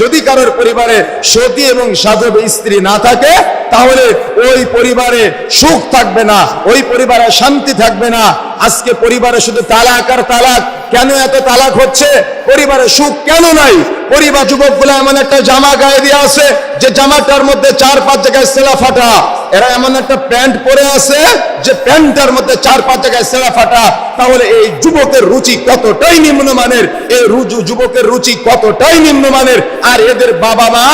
যদি কারোর পরিবারে সতী এবং সাধব স্ত্রী না থাকে তাহলে ওই পরিবারে সুখ থাকবে না, ওই পরিবারে শান্তি থাকবে না। আজকে পরিবারে শুধু তালাক আর তালাক। কেন এত তালাক হচ্ছে? পরিবারে সুখ কেন নাই? পরিবার যুবকগুলো এমন একটা জামা গায়ে দিয়ে আছে যে জামাটার মধ্যে 4-5 জায়গায় সেলা ফাটা। এরা এমন একটা প্যান্ট পরে আছে যে প্যান্টটার মধ্যে 4-5 জায়গায় সেলা ফাটা। তাহলে এই যুবকের রুচি কতটাই নিম্নমানের, এই যুবকের রুচি কতটাই নিম্নমানের, আর এদের বাবা মা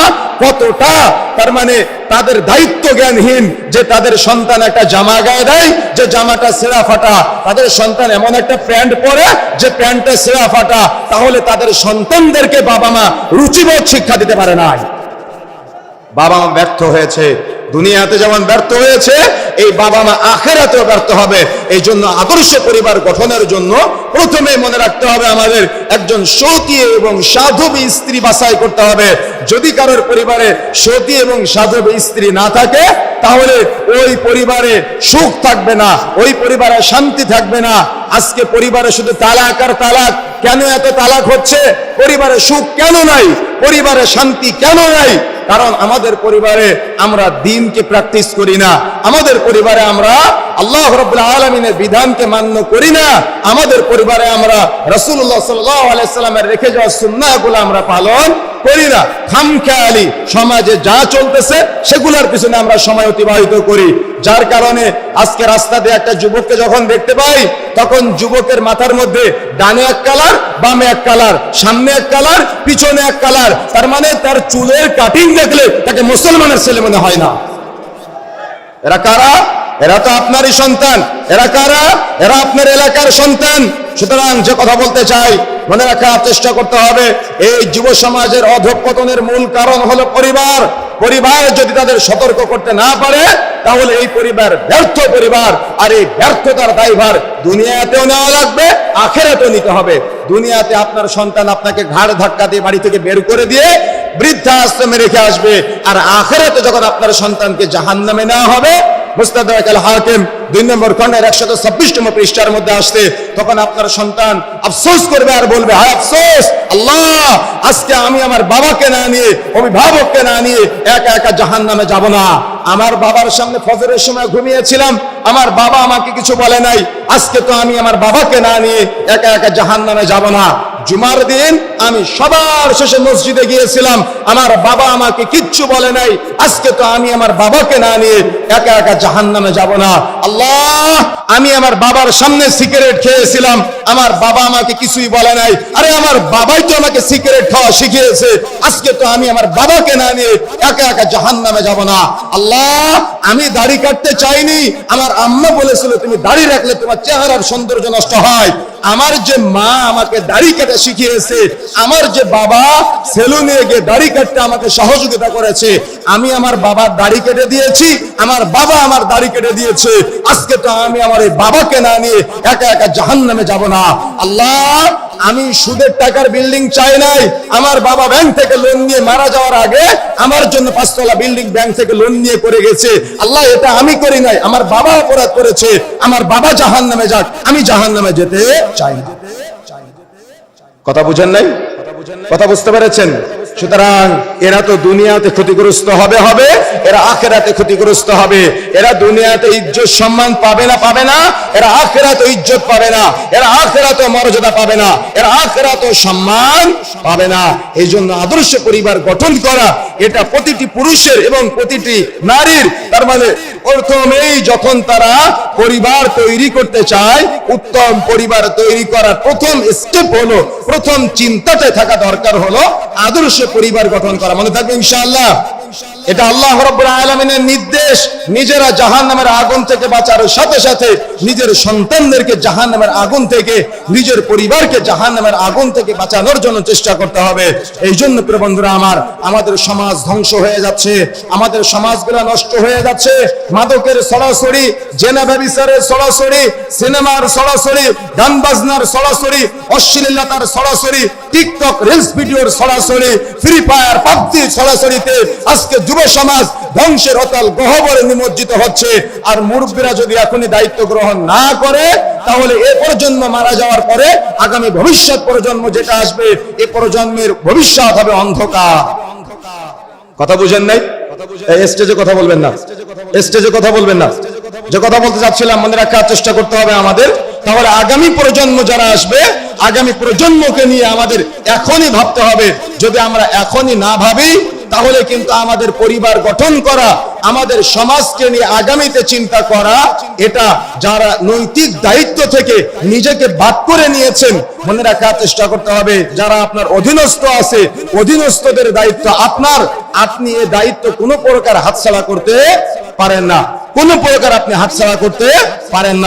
কতটা তার মানে তাদের দায়িত্ব জ্ঞানহীন যে তাদের সন্তান একটা জামা গায়ে দেয় যে জামাটা সেরা ফাটা, তাদের সন্তান এমন একটা প্যান্ট পরে যে প্যান্টটা সেরা ফাটা। তাহলে তাদের সন্তানদেরকে বাবা মা রুচিবোধ শিক্ষা দিতে পারে না। বাবা মা ব্যর্থ হয়েছে, দুনিয়াতে যেমন ব্যর্থ হয়েছে এই বাবা মা আখিরাতেও ব্যর্থ হবে। এই জন্য আদর্শ পরিবার গঠনের জন্য প্রথমে মনে রাখতে হবে আমাদের একজন সতী এবং সাধব স্ত্রী বাছাই করতে হবে। যদি কারোর পরিবারে সতী এবং সাধব স্ত্রী না থাকে তাহলে ওই পরিবারে সুখ থাকবে না, ওই পরিবারে শান্তি থাকবে না। আজকে পরিবারে শুধু তালাক আর তালাক। কেন এত তালাক হচ্ছে? পরিবারে সুখ কেন নাই? পরিবারে শান্তি কেন নাই? কারণ আমাদের পরিবারে আমরা দ্বীনকে প্র্যাকটিস করি না, আমাদের পরিবারে আমরা আল্লাহ রাব্বুল আলামিনের বিধানকে মান্য করি না, আমাদের পরিবারে আমরা রাসূলুল্লাহ সাল্লাল্লাহু আলাইহি সাল্লামের রেখে যাওয়া সুন্নাহগুলো আমরা পালন করি না। খামখেয়ালি সমাজে যা চলতেছে সেগুলোর পিছনে আমরা সময় অতিবাহিত করি। যার কারণে আজকে রাস্তা দিয়ে একটা যুবককে যখন দেখতে পাই তখন যুবকের মাথার মধ্যে ডানে এক কালার, বামে এক কালার, সামনে এক কালার, পিছনে এক কালার। তার মানে তার চুলের কাটিং দেখলে তাকে মুসলমানের ছেলে মনে হয় না। এরা কারা? এরা তো আপনারই সন্তান। এরা কারা? এরা আপনার এলাকার সন্তান। সুতরাং যে কথা বলতে চাই, মনে রাখার চেষ্টা করতে হবে এই যুব সমাজের অধঃপতনের মূল কারণ হলো পরিবার। পরিবার যদি তাদের সতর্ক করতে না পারে তাহলে এই পরিবার ব্যর্থ পরিবার। আর এই ব্যর্থতার দায়ভার দুনিয়াতেও নেওয়া লাগবে, আখিরাতেও নিতে হবে। দুনিয়াতে আপনার সন্তান আপনাকে ঘাড় ধাক্কা দিয়ে বাড়ি থেকে বের করে দিয়ে বৃদ্ধাশ্রমে রেখে আসবে, আর আখিরাতে যখন আপনার সন্তানকে জাহান্নামে নেওয়া হবে, মুস্তাদরাক আল হাকিম 2 নম্বর খণ্ডের 126তম পৃষ্ঠার মধ্যে আসছে, তখন আপনার সন্তান আফসোস করবে আর বলবে, হায় আফসোস আল্লাহ, আজকে আমি আমার বাবাকে না নিয়ে, অভিভাবককে না নিয়ে একা একা জাহান্নামে যাব না। আমার বাবার সামনে ফজরের সময় ঘুমিয়েছিলাম, আমার বাবা আমাকে কিছু বলে নাই, আজকে তো আমি আমার বাবাকে না নিয়ে একা একা জাহান্নামে যাব না। জুমার দিন আমি সবার শেষে মসজিদে গিয়েছিলাম, আমার বাবা আমাকে কিচ্ছু বলে নাই, আজকে তো আমি আমার বাবাকে না নিয়ে একা একা জাহান্নামে যাব না। আল্লাহ, আমি আমার বাবার সামনে সিগারেট খেয়েছিলাম, আমার বাবা আমাকে কিছুই বলে নাই, আরে আমার বাবাই তো আমাকে সিগারেট খাওয়া শিখিয়েছে, আজকে তো আমি আমার বাবাকে না নিয়ে একা একা জাহান্নামে যাব না। আল্লাহ, আমি দাড়ি কাটতে চাইনি, আমার আম্মা বলেছিল তুমি দাড়ি রাখলে তোমার চেহারার সৌন্দর্য নষ্ট হয়। আমার যে মা আমাকে দাড়ি কাটা শিখিয়েছে, আমার যে বাবা সেলুনে গিয়ে দাড়ি কাটতে আমাকে সহযোগিতা করেছে, আমি আমার বাবার দাড়ি কেটে দিয়েছি, আমার বাবা আমার দাড়ি কেটে দিয়েছে, আজকে তো আমি আমার এই বাবাকে না নিয়ে একা একা জাহান্নামে যাব না। আল্লাহ, আমি সুদের টাকার বিল্ডিং চাই নাই, আমার বাবা ব্যাংক থেকে লোন নিয়ে মারা যাওয়ার আগে আমার জন্য 5 তলা বিল্ডিং ব্যাংক থেকে লোন নিয়ে করে গেছে। আল্লাহ, এটা আমি করি নাই, আমার বাবা অপরাধ করেছে, আমার বাবা জাহান্নামে যাক, আমি জাহান্নামে যেতে চাই না। কথা বুঝেন নাই? কথা বুঝতে পেরেছেন? সুতরাং এরা তো দুনিয়াতে ক্ষতিগ্রস্ত হবে, এরা আখিরাতে ক্ষতিগ্রস্ত হবে। এরা দুনিয়াতে ইজ্জত সম্মান পাবে না, এরা আখিরাতে ইজ্জত পাবে না, এরা আখিরাতে মর্যাদা পাবে না, এরা আখিরাতে সম্মান পাবে না। এই জন্য আদর্শ পরিবার গঠন করা এটা প্রতিটি পুরুষের এবং প্রতিটি নারীর, তার মানে প্রথমেই যখন তারা পরিবার তৈরি করতে চায়, উত্তম পরিবার তৈরি করার প্রথম স্টেপ হলো, প্রথম চিন্তাতে থাকা দরকার হলো আদর্শ পরিবার গঠন করা। মনে থাকবে ইনশাআল্লাহ। এটা আল্লাহ রাব্বুল আলামিনের নির্দেশ। নিজেরা জাহান্নামের আগুন থেকে বাঁচার সাথে সাথে নিজের সন্তানদেরকে জাহান্নামের আগুন থেকে, নিজের পরিবারকে জাহান্নামের আগুন থেকে বাঁচানোর জন্য চেষ্টা করতে হবে। এই জন্য প্রিয় বন্ধুরা আমার, আমাদের সমাজ ধ্বংস হয়ে যাচ্ছে, আমাদের সমাজগুলো নষ্ট হয়ে যাচ্ছে। মাদকের সরাসরি, জেনা ব্যভিচারের সরাসরি, সিনেমার সরাসরি, গান বাজনার সরাসরি, অশ্লীলতার সরাসরি, টিকটক রিলস ভিডিওর সরাসরি, ফ্রি ফায়ার পাবজি সরাসরিতে আজকে যুব সমাজ ধ্বংসের অতল গহ্বরে নিমজ্জিত হচ্ছে। আর মুরব্বীরা যদি এখনই দায়িত্ব গ্রহণ না করে তাহলে এ প্রজন্ম মারা যাওয়ার পরে আগামী ভবিষ্যৎ প্রজন্ম যেটা আসবে এ প্রজন্মের ভবিষ্যৎ হবে অন্ধকার। কথা বুঝেন নাই? স্টেজে কথা বলবেন না, স্টেজে কথা বলবেন না। যে কথা বলতে চাচ্ছিলাম মনে রাখার চেষ্টা করতে হবে আমাদের। তাহলে আগামী প্রজন্ম যারা আসবে, আগামী প্রজন্মকে নিয়ে আমাদের এখনই ভাবতে হবে। যদি আমরা এখনই না ভাবি তাহলে কিন্তু আমাদের পরিবার গঠন করা, আমাদের সমাজকে নিয়ে আগামীতে চিন্তা করা, এটা যারা নৈতিক দায়িত্ব থেকে নিজেকে বাদ করে নিয়েছেন মনে রাখার চেষ্টা করতে হবে। যারা আপনার অধীনস্থ আছে, অধীনস্থদের দায়িত্ব আপনার, আপনি এই দায়িত্ব কোনো প্রকার হাতছাড়া করতে পারেন না, কোনো প্রকার আপনি হাতছাড়া করতে পারেন না।